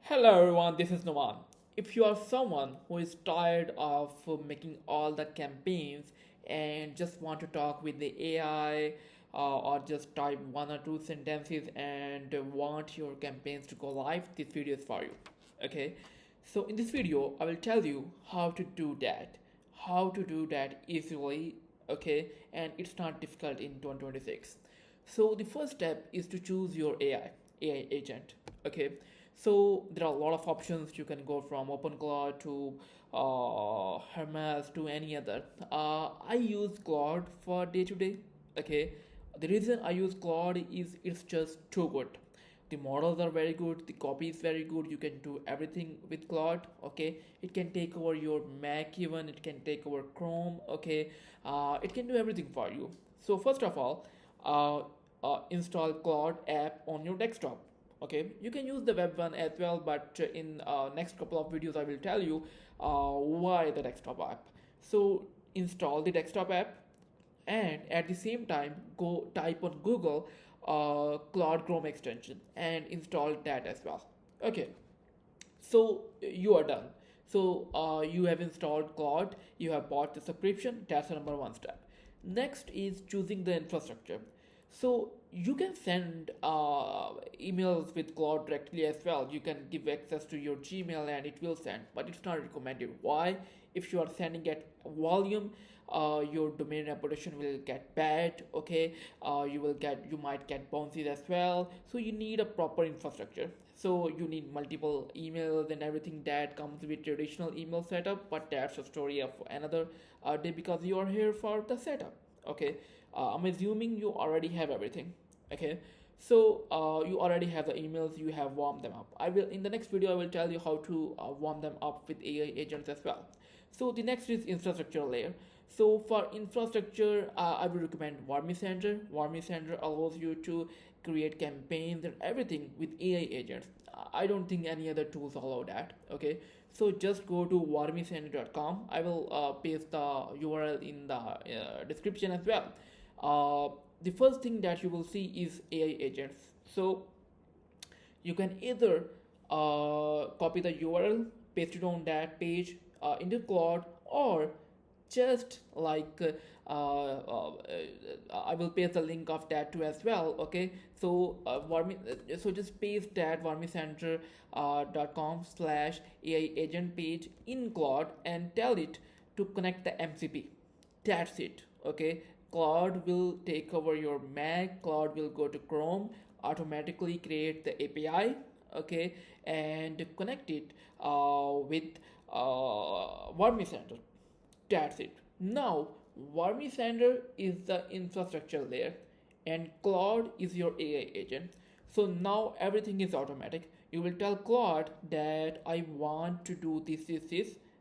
Hello everyone, this is Noman. If you are someone who is tired of making all the campaigns and just want to talk with the AI or just type one or two sentences and want your campaigns to go live, this video is for you. Okay, so in this video, I will tell you how to do that easily. Okay, and it's not difficult in 2026. So the first step is to choose your AI agent. Okay, so there are a lot of options. You can go from OpenCloud to Hermes to any other. I use Claude for day to day. Okay, the reason I use Claude is it's just too good. The models are very good, the copy is very good. You can do everything with Claude. Okay, it can take over your Mac, even it can take over Chrome. Okay, it can do everything for you. So first of all, install Claude app on your desktop. Okay, you can use the web one as well, but in next couple of videos I will tell you why the desktop app. So install the desktop app, and at the same time go type on Google Claude Chrome extension and install that as well. Okay, so you are done. So you have installed Claude, you have bought the subscription. That's the number one step. Next is choosing the infrastructure. So you can send emails with Claude directly as well. You can give access to your Gmail and it will send, but it's not recommended. Why? If you are sending at volume, your domain reputation will get bad. Okay, you might get bounces as well. So you need a proper infrastructure. So you need multiple emails and everything that comes with traditional email setup, but that's a story of another day because you are here for the setup. Okay, I'm assuming you already have everything. Okay, so you already have the emails, you have warmed them up. I will in the next video I will tell you how to warm them up with AI agents as well. So the next is infrastructure layer. So for infrastructure, I would recommend Warmisender. Warmisender allows you to create campaigns and everything with AI agents. I don't think any other tools allow that. Okay, so just go to warmisender.com. I will paste the URL in the description as well. The first thing that you will see is AI agents. So you can either copy the URL, paste it on that page into Claude, or just like I will paste the link of that too as well. Okay, so so just paste that warmicenter.com/AI agent page in Claude and tell it to connect the MCP. That's it. Okay, Claude will take over your Mac. Claude will go to Chrome, automatically create the API. Okay, and connect it with Warmicenter. That's it. Now, Warmicenter is the infrastructure layer, and Claude is your AI agent. So now everything is automatic. You will tell Claude that I want to do this,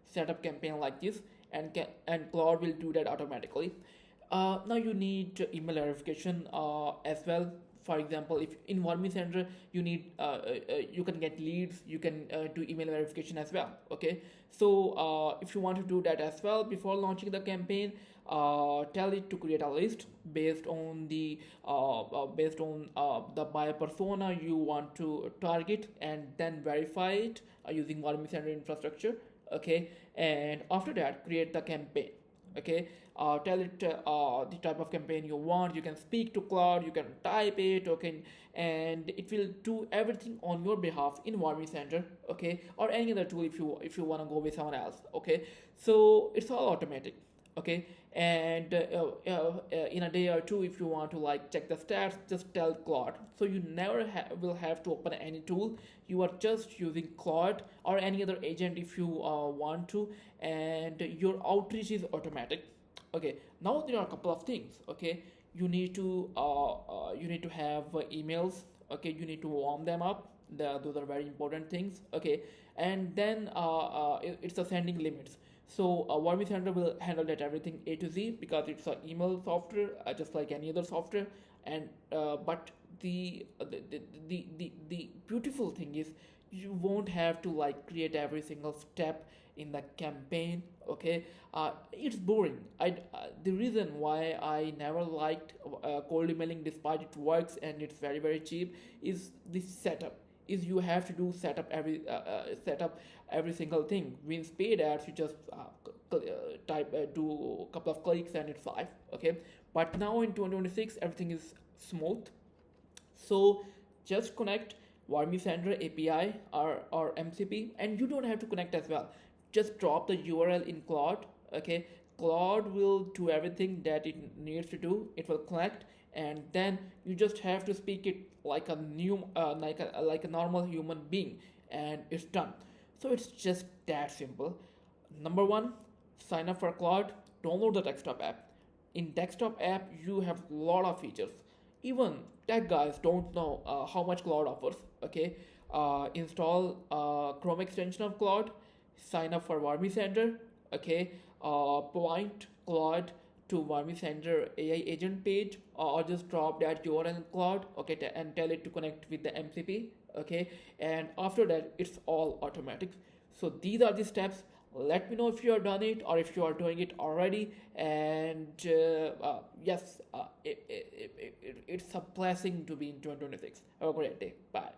set up campaign like this, and Claude will do that automatically. Now you need email verification as well. For example, if in Warmi Center you need you can get leads, you can do email verification as well. Okay, so if you want to do that as well before launching the campaign, tell it to create a list based on the buyer persona you want to target, and then verify it using Warmi Center infrastructure. Okay, and after that create the campaign. Okay, tell it the type of campaign you want. You can speak to Claude, you can type it. Okay, and it will do everything on your behalf in Warmi Center. Okay, or any other tool if you want to go with someone else. Okay, so it's all automatic. Okay, and in a day or two, if you want to like check the stats, just tell Claude. So you never will have to open any tool. You are just using Claude or any other agent if you want to, and your outreach is automatic. Okay, now there are a couple of things. Okay, you need to have emails. Okay, you need to warm them up. Those are very important things. Okay, and then it's the sending limits. So Warmi Center will handle that everything A to Z because it's an email software, just like any other software. And but the beautiful thing is you won't have to like create every single step in the campaign. Okay, it's boring. The reason why I never liked cold emailing, despite it works and it's very cheap, is the setup. is you have to do set up every single thing. Means paid ads, you just type do a couple of clicks and it's live. Okay, but now in 2026 everything is smooth. So just connect Warmi Sender API or MCP, and you don't have to connect as well. Just drop the URL in Claude. Okay, Claude will do everything that it needs to do. It will connect, and then you just have to speak it like a like a normal human being, and it's done. So it's just that simple. Number one, sign up for Claude. Download the desktop app. In desktop app, you have a lot of features. Even tech guys don't know how much Claude offers. Okay, install Chrome extension of Claude, sign up for Warmi Sender. Okay, point Claude to Warmi Sender AI agent page, or just drop that URL in Claude. Okay, and tell it to connect with the MCP. Okay, and after that it's all automatic. So these are the steps. Let me know if you have done it or if you are doing it already. And yes, it's a blessing to be in 2026. Have a great day. Bye.